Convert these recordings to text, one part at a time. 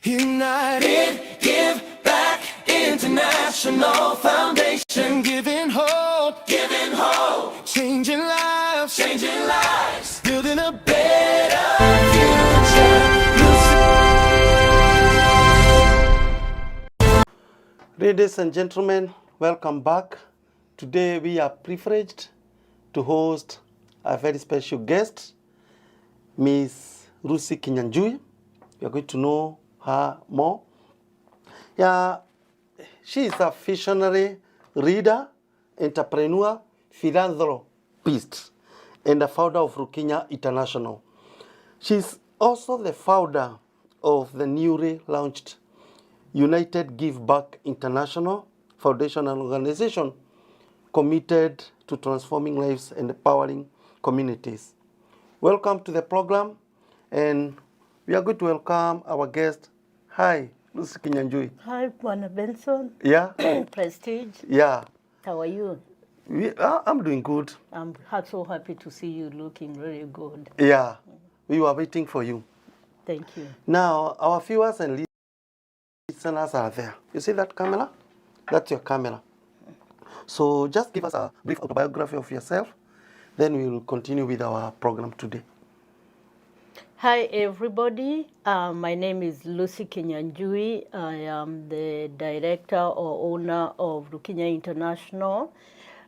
United, Give Back International Foundation, giving hope, changing lives, building a better future. Ladies and gentlemen, welcome back. Today we are privileged to host a very special guest, Miss Lucy Kinyanjui. We are going to know her more. Yeah, she is a visionary reader, entrepreneur, philanthropist, and the founder of Kinyanjui International. She's also the founder of the newly launched United Give Back International Foundation, an organization committed to transforming lives and empowering communities. Welcome to the program, and we are going to welcome our guest. Hi, Lucy Kinyanjui. Hi, Bwana Benson. Yeah? Prestige. Yeah. How are you? I'm doing good. I'm so happy to see you looking really good. Yeah. We were waiting for you. Thank you. Now, our viewers and listeners are there. You see that camera? That's your camera. So just give us a brief autobiography of yourself, then we will continue with our program today. Hi, everybody. My name is Lucy Kinyanjui. I am the director or owner of Kinyanjui International.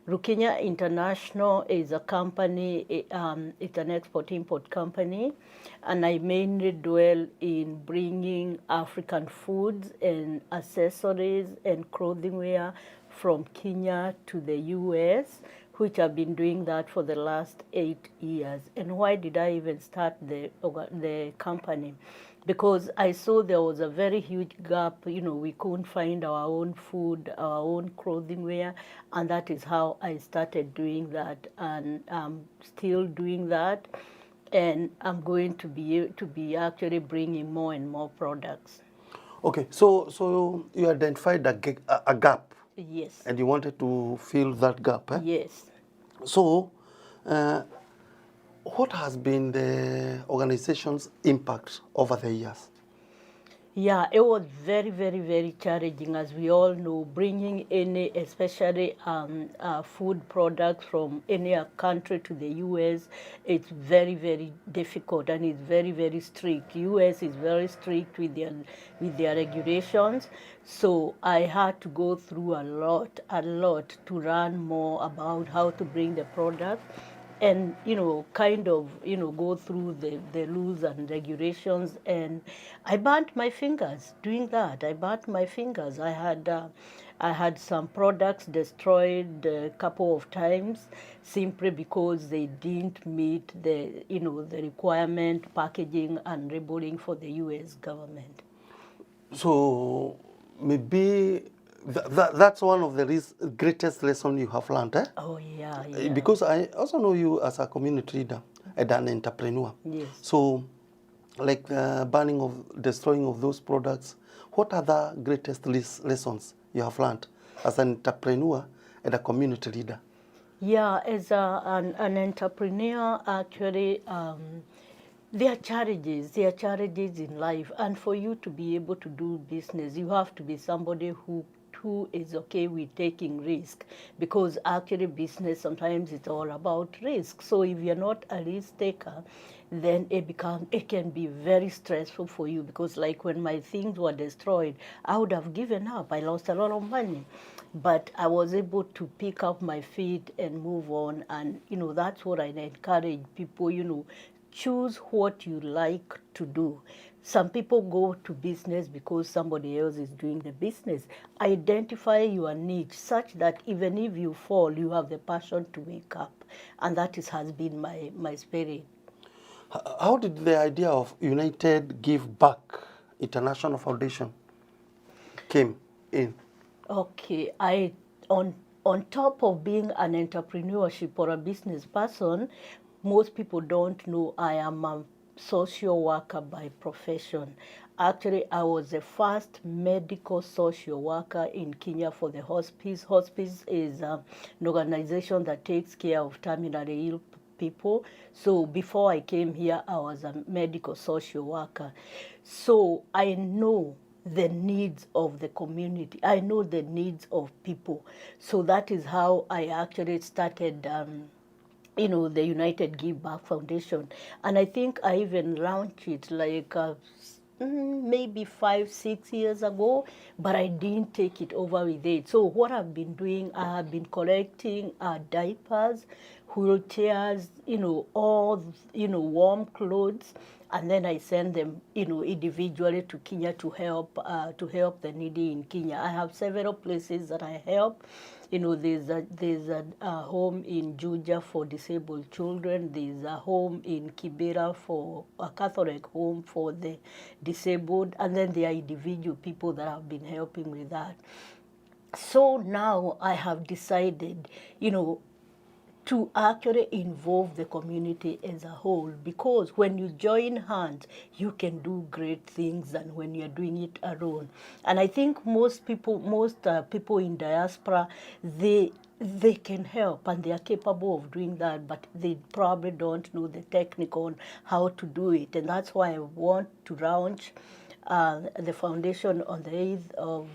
Kinyanjui International is a company, it's an export-import company, and I mainly dwell in bringing African foods and accessories and clothing wear from Kenya to the U.S., which I've been doing that for the last 8 years. And why did I even start the company? Because I saw there was a very huge gap. You know, we couldn't find our own food, our own clothing wear, and that is how I started doing that, and I'm still doing that. And I'm going to be actually bringing more and more products. Okay, so you identified a gap. Yes. And you wanted to fill that gap, eh? Yes. So, what has been the organization's impact over the years? Yeah, it was very, very, very challenging, as we all know, bringing any, especially food products from any country to the U.S., it's very, very difficult, and it's very, very strict. U.S. is very strict with their regulations, so I had to go through a lot to learn more about how to bring the product. And, you know, kind of, you know, go through the rules and regulations. And I burnt my fingers doing that. I burnt my fingers. I had some products destroyed a couple of times simply because they didn't meet the, you know, the requirement, packaging and labeling for the U.S. government. So maybe that's one of the greatest lessons you have learned, eh? Oh, yeah. Because I also know you as a community leader and an entrepreneur. Yes. So, like destroying of those products, what are the greatest lessons you have learned as an entrepreneur and a community leader? Yeah, as an entrepreneur, actually, there are challenges in life, and for you to be able to do business, you have to be somebody who is okay with taking risk, because actually business sometimes it's all about risk. So if you're not a risk taker, then it can be very stressful for you, because like when my things were destroyed, I would have given up. I lost a lot of money, but I was able to pick up my feet and move on. And you know, that's what I encourage people, you know, choose what you like to do. Some people go to business because somebody else is doing the business. Identify your niche such that even if you fall, you have the passion to wake up. And that has been my spirit. How did the idea of United Give Back International Foundation came in? Okay, on top of being an entrepreneurship or a business person, most people don't know I am a social worker by profession. Actually, I was the first medical social worker in Kenya for the hospice. Hospice is an organization that takes care of terminally ill people. So before I came here, I was a medical social worker. So I know the needs of the community. I know the needs of people. So that is how I actually started the United Give Back Foundation. And I think I even launched it like maybe 5, 6 years ago, but I didn't take it over with it. So what I've been doing, I have been collecting diapers, wheelchairs, all, warm clothes, and then I send them, individually to Kenya to help the needy in Kenya. I have several places that I help. There's a home in Juja for disabled children. There's a home in Kibera for a Catholic home for the disabled, and then there are individual people that have been helping with that. So now I have decided, to actually involve the community as a whole, because when you join hands, you can do great things than when you're doing it alone. And I think most people in diaspora, they can help and they are capable of doing that, but they probably don't know the technique on how to do it. And that's why I want to launch the foundation on the 8th of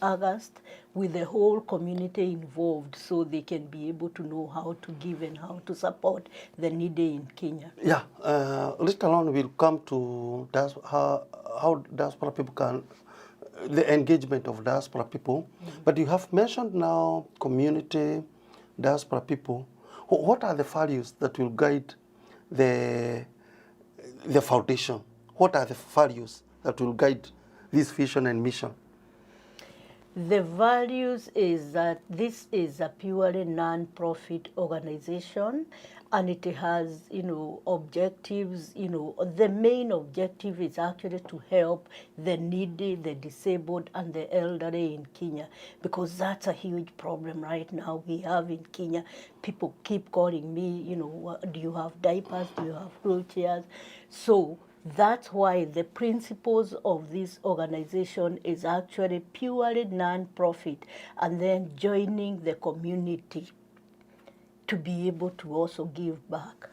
August with the whole community involved, so they can be able to know how to give and how to support the needy in Kenya. Yeah, later on we'll come to how diaspora people can, the engagement of diaspora people. But you have mentioned now community, diaspora people. What are the values that will guide the foundation? What are the values that will guide this vision and mission? The values is that this is a purely non-profit organization, and it has, objectives. The main objective is actually to help the needy, the disabled, and the elderly in Kenya, because that's a huge problem right now we have in Kenya. People keep calling me, do you have diapers? Do you have wheelchairs? So that's why the principles of this organization is actually purely non-profit, and then joining the community to be able to also give back.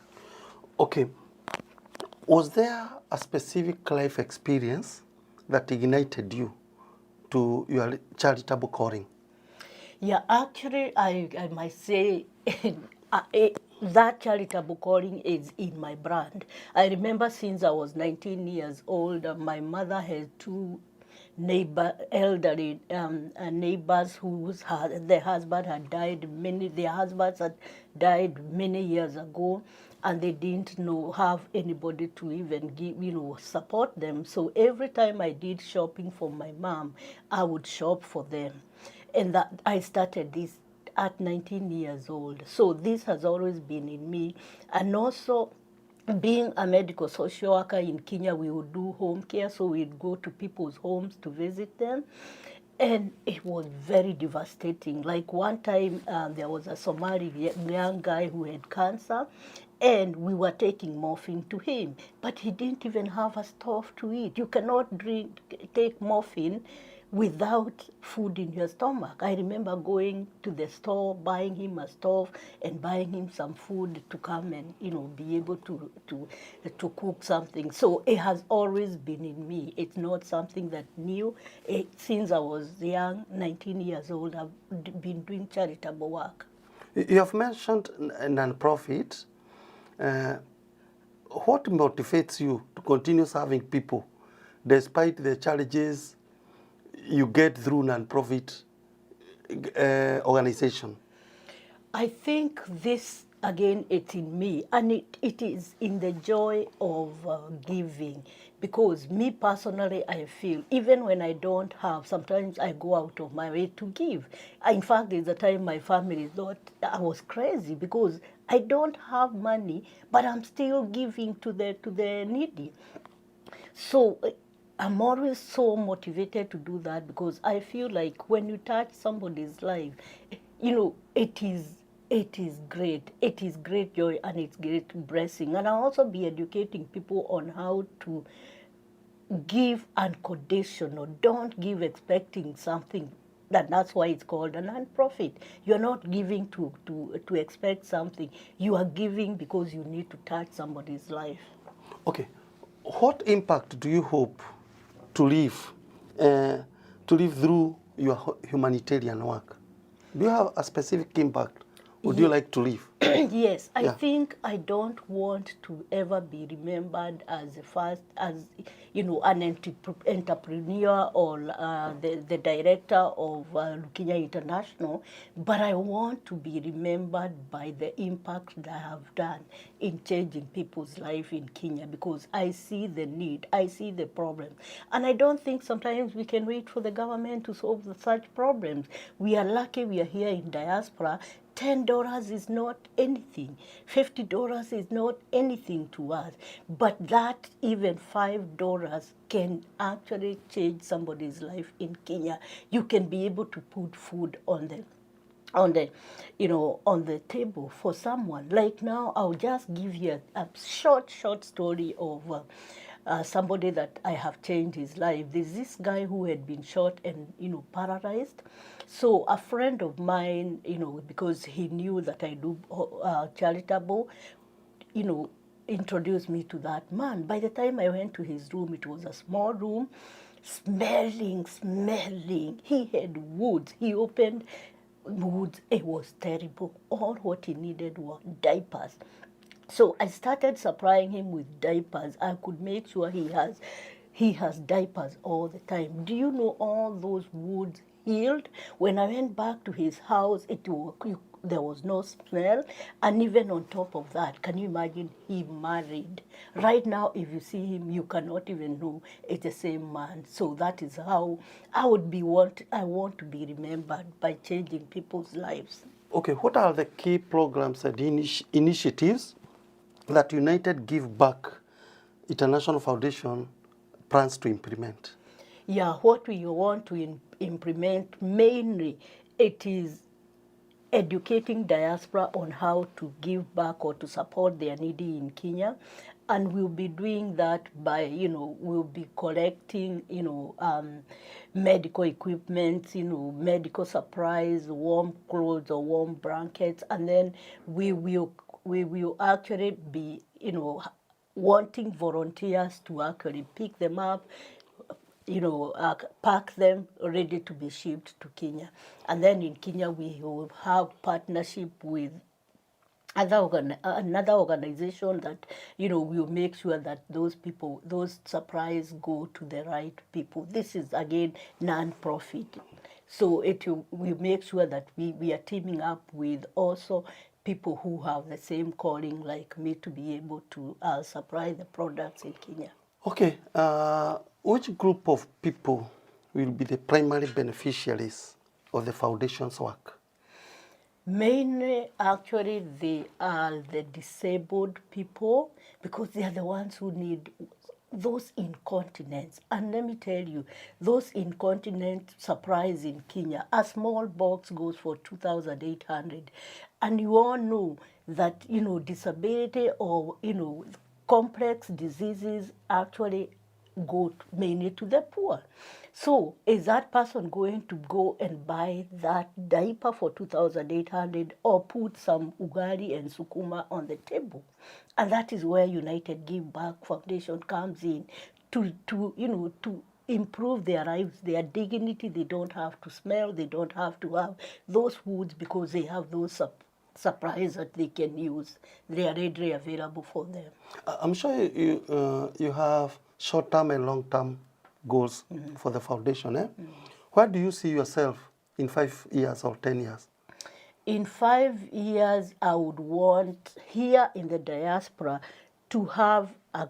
Okay. Was there a specific life experience that ignited you to your charitable calling? Yeah, actually, I might say that charitable calling is in my brand. I remember since I was 19 years old, my mother had two elderly neighbors their husband had died their husbands had died many years ago, and they didn't have anybody to even give, support them. So every time I did shopping for my mom, I would shop for them. And that I started this at 19 years old. So this has always been in me. And also, being a medical social worker in Kenya, we would do home care, so we'd go to people's homes to visit them. And it was very devastating. Like one time, there was a Somali young guy who had cancer, and we were taking morphine to him, but he didn't even have a stove to eat. You cannot take morphine without food in your stomach. I remember going to the store, buying him a stove and buying him some food to come and be able to cook something. So it has always been in me. It's not something that new. Since I was young, 19 years old, I've been doing charitable work. You have mentioned non-profit. What motivates you to continue serving people despite the challenges you get through non-profit organization? I think this, again, it's in me, and it is in the joy of giving. Because me personally, I feel, even when I don't have, sometimes I go out of my way to give. In fact, there's a time my family thought I was crazy because I don't have money, but I'm still giving to the needy. So I'm always so motivated to do that, because I feel like when you touch somebody's life, it is great. It is great joy and it's great blessing. And I'll also be educating people on how to give unconditional. Don't give expecting something that's why it's called a non-profit. You're not giving to expect something. You are giving because you need to touch somebody's life. Okay, what impact do you hope to leave, uh, to live through your humanitarian work? Do you have a specific impact? Would you like to leave? Yes, I Yeah. think I don't want to ever be remembered as the first, as an entrepreneur or the director of Kenya International, but I want to be remembered by the impact that I have done in changing people's life in Kenya, because I see the need, I see the problem, and I don't think sometimes we can wait for the government to solve such problems. We are lucky we are here in diaspora. $10 is not anything. $50 is not anything to us. But that even $5 can actually change somebody's life in Kenya. You can be able to put food on the table for someone. Like now, I'll just give you a short story of somebody that I have changed his life. There's this guy who had been shot and paralyzed. So a friend of mine, because he knew that I do charitable, introduced me to that man. By the time I went to his room, it was a small room, smelling. He had woods. He opened woods. It was terrible. All what he needed were diapers. So I started supplying him with diapers. I could make sure he has diapers all the time. Do you know all those wounds healed? When I went back to his house, there was no smell. And even on top of that, can you imagine, he married? Right now, if you see him, you cannot even know it's the same man. So that is how I want to be remembered, by changing people's lives. Okay, what are the key programs and initiatives that United Give Back International Foundation plans to implement? Yeah, what we want to implement mainly, it is educating diaspora on how to give back or to support their needy in Kenya. And we'll be doing that by, we'll be collecting, medical equipment, medical supplies, warm clothes or warm blankets. And then we will actually be, wanting volunteers to actually pick them up, pack them ready to be shipped to Kenya. And then in Kenya, we will have partnership with another organization that, will make sure that those supplies go to the right people. This is, again, non-profit. So we make sure that we are teaming up with also people who have the same calling like me to be able to supply the products in Kenya. Okay, which group of people will be the primary beneficiaries of the foundation's work? Mainly, actually, they are the disabled people, because they are the ones who need those incontinence. And let me tell you, those incontinent supplies in Kenya, a small box goes for 2,800. And you all know that, disability or, complex diseases actually go mainly to the poor. So is that person going to go and buy that diaper for 2,800 or put some ugali and sukuma on the table? And that is where United Give Back Foundation comes in to improve their lives, their dignity. They don't have to smell, they don't have to have those foods, because they have those supplies that they can use. They are readily available for them. I'm sure you have short-term and long-term goals for the foundation. Where do you see yourself in 5 years or 10 years? In 5 years, I would want here in the diaspora to have a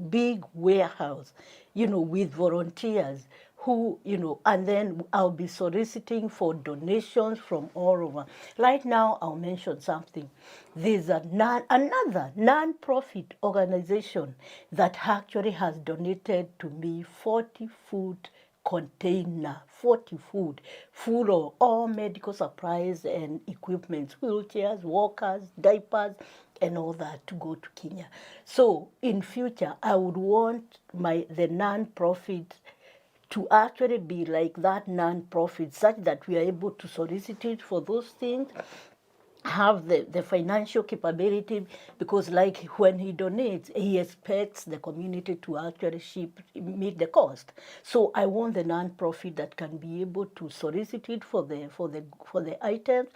big warehouse, with volunteers who, and then I'll be soliciting for donations from all over. Right now, I'll mention something. There's another non-profit organization that actually has donated to me 40 food container, 40 food, full of all medical supplies and equipment, wheelchairs, walkers, diapers, and all that to go to Kenya. So in future, I would want the non-profit to actually be like that non-profit, such that we are able to solicit it for those things, have the financial capability, because like when he donates, he expects the community to actually meet the cost. So I want the non-profit that can be able to solicit it for the items,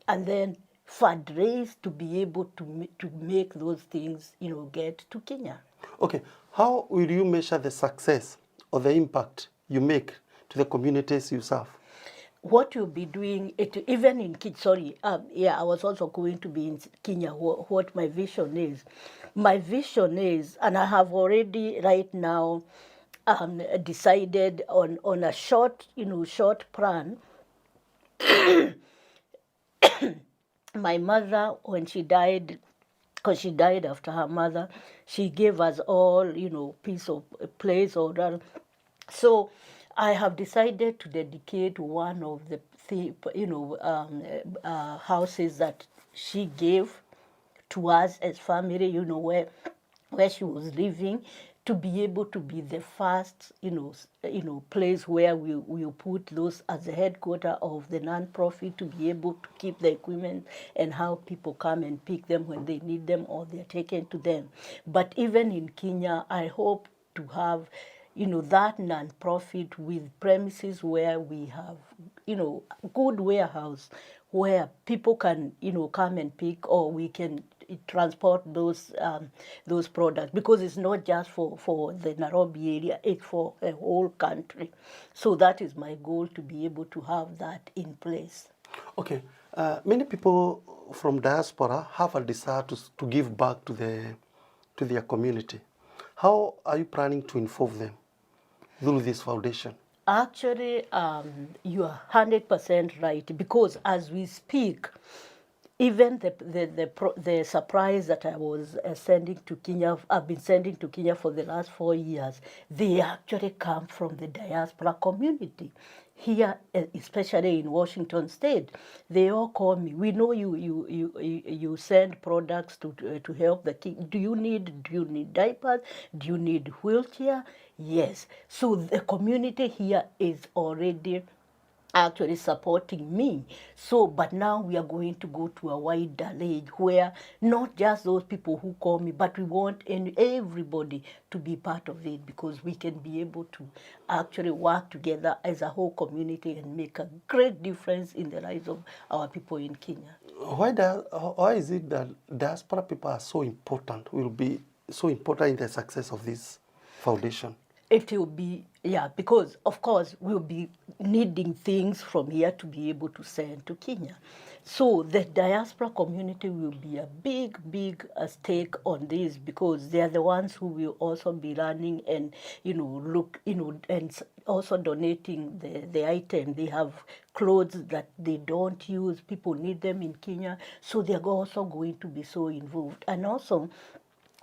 and then fundraise to be able to make those things, get to Kenya. Okay, how will you measure the success or the impact you make to the communities you serve? What you'll be doing, even in Kenya, sorry, yeah, I was also going to be in Kenya, what my vision is. My vision is, and I have already right now decided on a short plan. My mother, when she died, because she died after her mother, she gave us all, piece of place or that. So I have decided to dedicate one of the houses that she gave to us as family, where she was living, to be able to be the first, place where we put those as the headquarter of the non-profit, to be able to keep the equipment and how people come and pick them when they need them or they're taken to them. But even in Kenya, I hope to have, that non-profit with premises where we have, good warehouse where people can, come and pick, or we can transport those products, because it's not just for the Nairobi area, it's for the whole country. So that is my goal, to be able to have that in place. Okay, many people from diaspora have a desire to give back to their community. How are you planning to involve them through this foundation? Actually, you are 100% right, because as we speak, even the surprise that I was sending to Kenya, I've been sending to Kenya for the last 4 years, they actually come from the diaspora community. Here, especially in Washington State, they all call me. We know you send products to help the kids. Do you need diapers? Do you need wheelchair? Yes. So the community here is already actually supporting me. So, but now we are going to go to a wider age, where not just those people who call me, but we want everybody to be part of it, because we can be able to actually work together as a whole community and make a great difference in the lives of our people in Kenya. Why is it that diaspora people are so important, will be so important in the success of this foundation? It will be, yeah, because of course we'll be needing things from here to be able to send to Kenya. So the diaspora community will be a big stake on this, because they are the ones who will also be learning and, and also donating the item. They have clothes that they don't use. People need them in Kenya. So they're also going to be so involved. And also,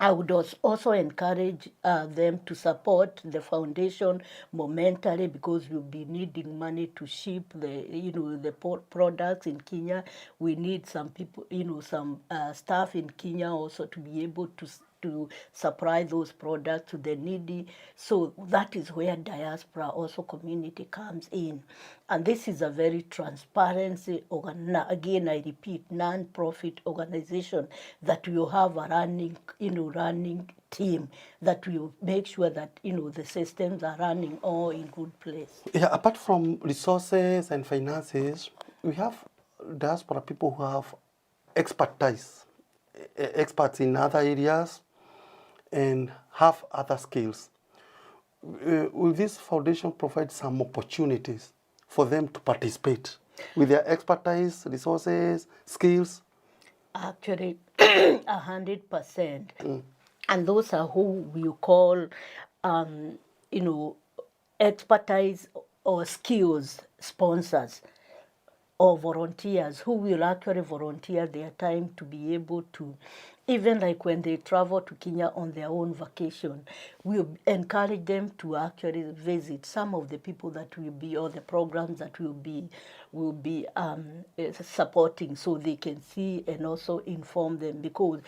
I would also encourage them to support the foundation momentarily, because we'll be needing money to ship the products in Kenya. We need some people, some staff in Kenya also to be able to supply those products to the needy. So that is where diaspora also community comes in. And this is a very transparency, again I repeat, non-profit organization that will have a running team that will make sure that, the systems are running all in good place. Yeah, apart from resources and finances, we have diaspora people who have expertise, experts in other areas, and have other skills. Will this foundation provide some opportunities for them to participate with their expertise, resources, skills? Actually, 100%. And those are who we call, expertise or skills sponsors, or volunteers who will actually volunteer their time to be able to, even like when they travel to Kenya on their own vacation, we'll encourage them to actually visit some of the people that will be, or the programs that will be supporting, so they can see and also inform them, because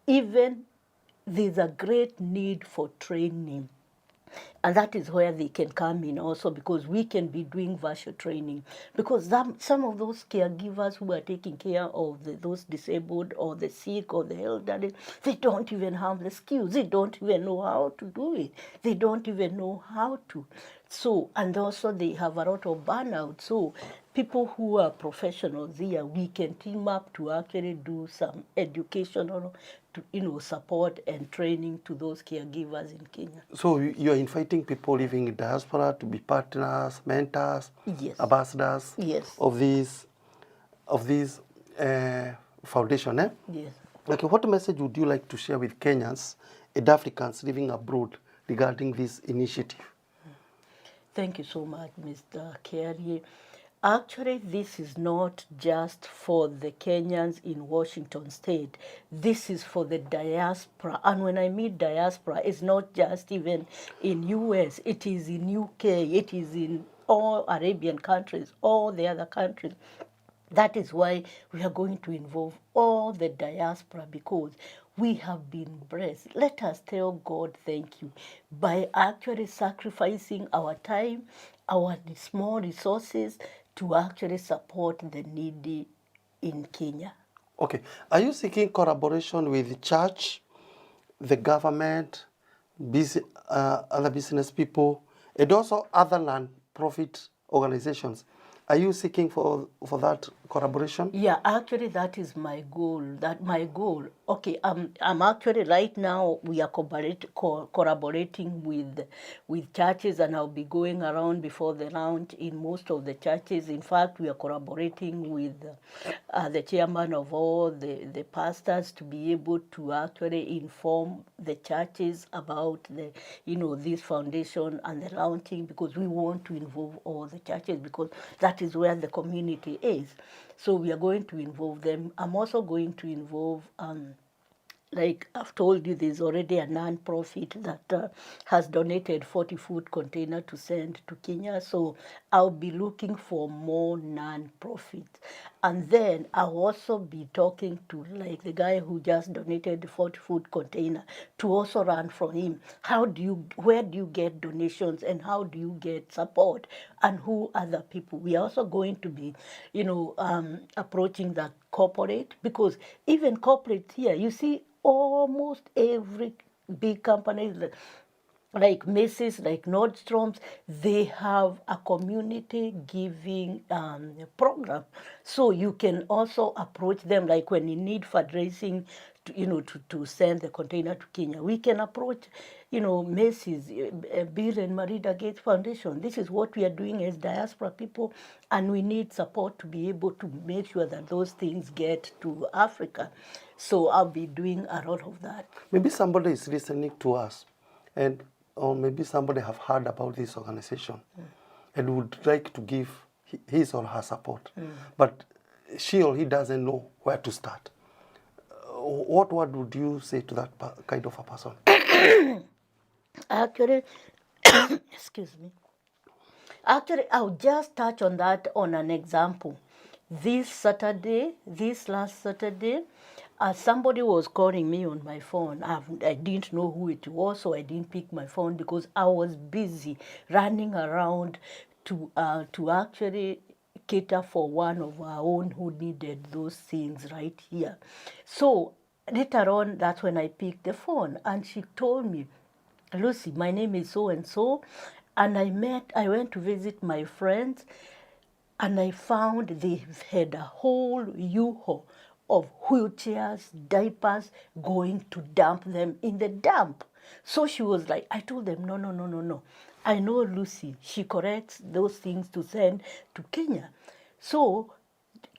even there's a great need for training And that is where they can come in also, because we can be doing virtual training. Because some of those caregivers who are taking care of those disabled or the sick or the elderly, they don't even have the skills. They don't even know how to do it. They don't even know how to. So, and also they have a lot of burnout. So people who are professionals here, we can team up to actually do some educational, support and training to those caregivers in Kenya. So you're inviting people living in diaspora to be partners, mentors, Yes. ambassadors Yes. of this foundation. Eh? Yes. Okay, what message would you like to share with Kenyans and Africans living abroad regarding this initiative? Thank you so much, Mr. Kerry. Actually, this is not just for the Kenyans in Washington State. This is for the diaspora. And when I mean diaspora, it's not just even in US. It is in UK. It is in all Arabian countries, all the other countries. That is why we are going to involve all the diaspora, because we have been blessed. Let us tell God thank you by actually sacrificing our time, our small resources to actually support the needy in Kenya. Okay, are you seeking collaboration with the church, the government, other business people, and also other non-profit organizations? Are you seeking for that collaboration? Yeah, actually, that is my goal. Okay, I'm actually right now we are collaborating with churches, and I'll be going around before the launch in most of the churches. In fact, we are collaborating with the chairman of all the pastors to be able to actually inform the churches about this foundation and the launching, because we want to involve all the churches, because that is where the community is. So we are going to involve them. I'm also going to involve like I've told you, there's already a non-profit that has donated 40 food container to send to Kenya. So I'll be looking for more non-profits. And then I'll also be talking to like the guy who just donated the 40 food container to also run from him. Where do you get donations, and how do you get support, and who other people? We are also going to be, approaching the corporate, because even corporate here, you see, almost every big company like Macy's, like Nordstrom's, they have a community giving program. So you can also approach them, like when you need fundraising, to send the container to Kenya. We can approach, Macy's, Bill and Melinda Gates Foundation. This is what we are doing as diaspora people, and we need support to be able to make sure that those things get to Africa. So I'll be doing a lot of that. Maybe somebody is listening to us, or maybe somebody have heard about this organization and would like to give his or her support, but she or he doesn't know where to start. What word would you say to that kind of a person? Actually, excuse me. Actually, I'll just touch on that on an example. This last Saturday, somebody was calling me on my phone. I didn't know who it was, so I didn't pick my phone because I was busy running around to actually cater for one of our own who needed those things right here. So later on, that's when I picked the phone, and she told me, Lucy, my name is so and so, and I went to visit my friends, and I found they had a whole U-Haul of wheelchairs, diapers, going to dump them in the dump. So she was like, I told them, no, no, no, no, no. I know Lucy. She corrects those things to send to Kenya. So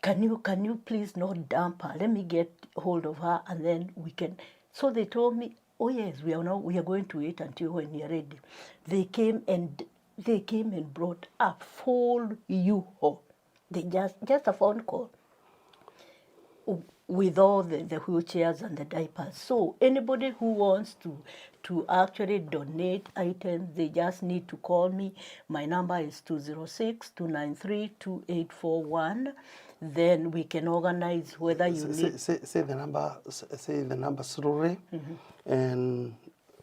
can you please not dump her? Let me get hold of her, and then we can. So they told me, oh yes, we are going to wait until when you're ready. They came and brought a full U-Haul. They just a phone call with all the wheelchairs and the diapers. So anybody who wants to actually donate items, they just need to call me. My number is 206-293-2841. Then we can organize whether you need... Say the number slowly, and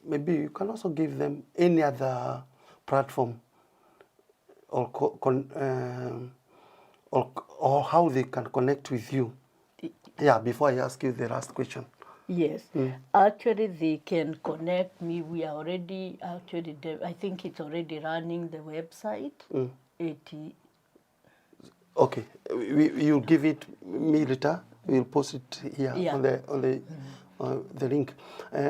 maybe you can also give them any other platform or or how they can connect with you. Yeah, before I ask you the last question. Yes, actually they can connect me. We are already actually, I think it's already running the website. Okay, you'll give it me later. We'll post it here Yeah. on the link.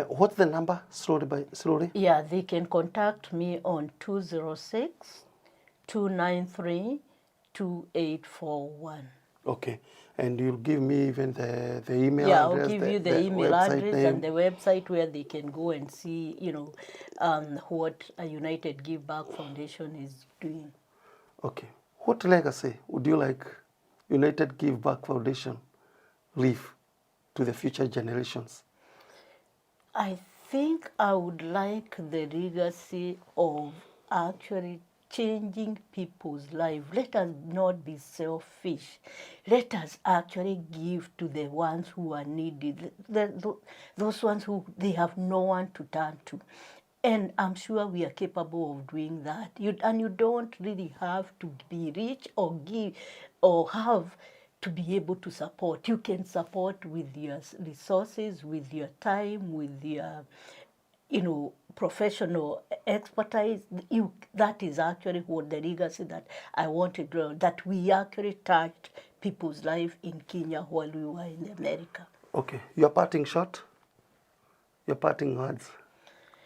What's the number? Slowly. Yeah, they can contact me on 206-293-2841. Okay, and you'll give me even the email Yeah, address. I'll give you the email website address name. and the website where they can go and see, what a United Give Back Foundation is doing. Okay, what legacy would you like United Give Back Foundation leave to the future generations? I think I would like the legacy of actually changing people's lives. Let us not be selfish. Let us actually give to the ones who are needy, those ones who they have no one to turn to. And I'm sure we are capable of doing that. And you don't really have to be rich or give or have to be able to support. You can support with your resources, with your time, with your, professional expertise. That is actually what the legacy that I want to grow, that we actually touched people's life in Kenya while we were in America. Okay, your parting shot, your parting words,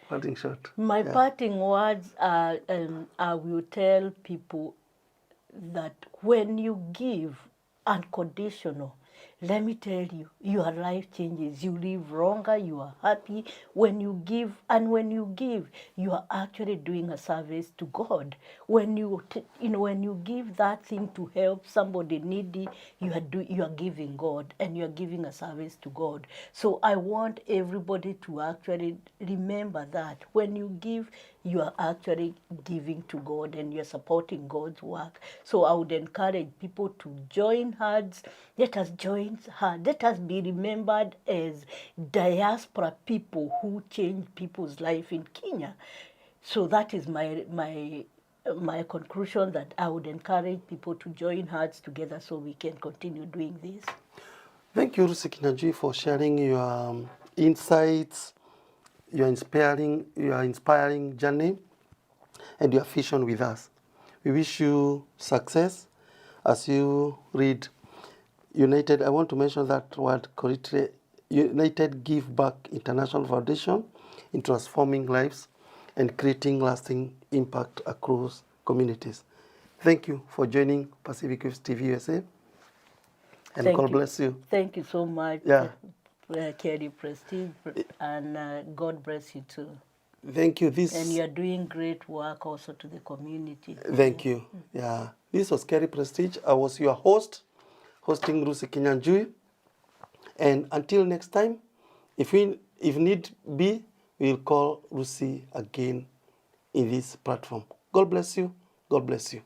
parting shot. My parting words are, I will tell people that when you give unconditional, let me tell you, your life changes. You live longer, you are happy when you give. And when you give, you are actually doing a service to God. When when you give that thing to help somebody needy, you are giving God, and you are giving a service to God. So I want everybody to actually remember that when you give, you are actually giving to God and you're supporting God's work. So I would encourage people to join hands. Let us join hands. Let us be remembered as diaspora people who change people's life in Kenya. So that is my conclusion, that I would encourage people to join hands together so we can continue doing this. Thank you, Rusi Kinyanjui, for sharing your insights, your inspiring journey, and your vision with us. We wish you success as you read United. I want to mention that word correctly. United Give Back International Foundation in transforming lives and creating lasting impact across communities. Thank you for joining Pacific Waves TV USA, and God bless you. Thank you so much, Kerry Prestige, and God bless you too. Thank you. And you are doing great work also to the community. Thank you. Yeah, this was Kerry Prestige. I was your host, hosting Rusi Kinyanjui. And until next time, if need be, we'll call Rusi again in this platform. God bless you. God bless you.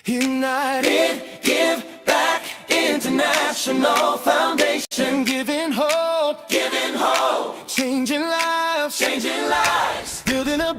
United Give Back International Foundation, giving hope, changing lives, building a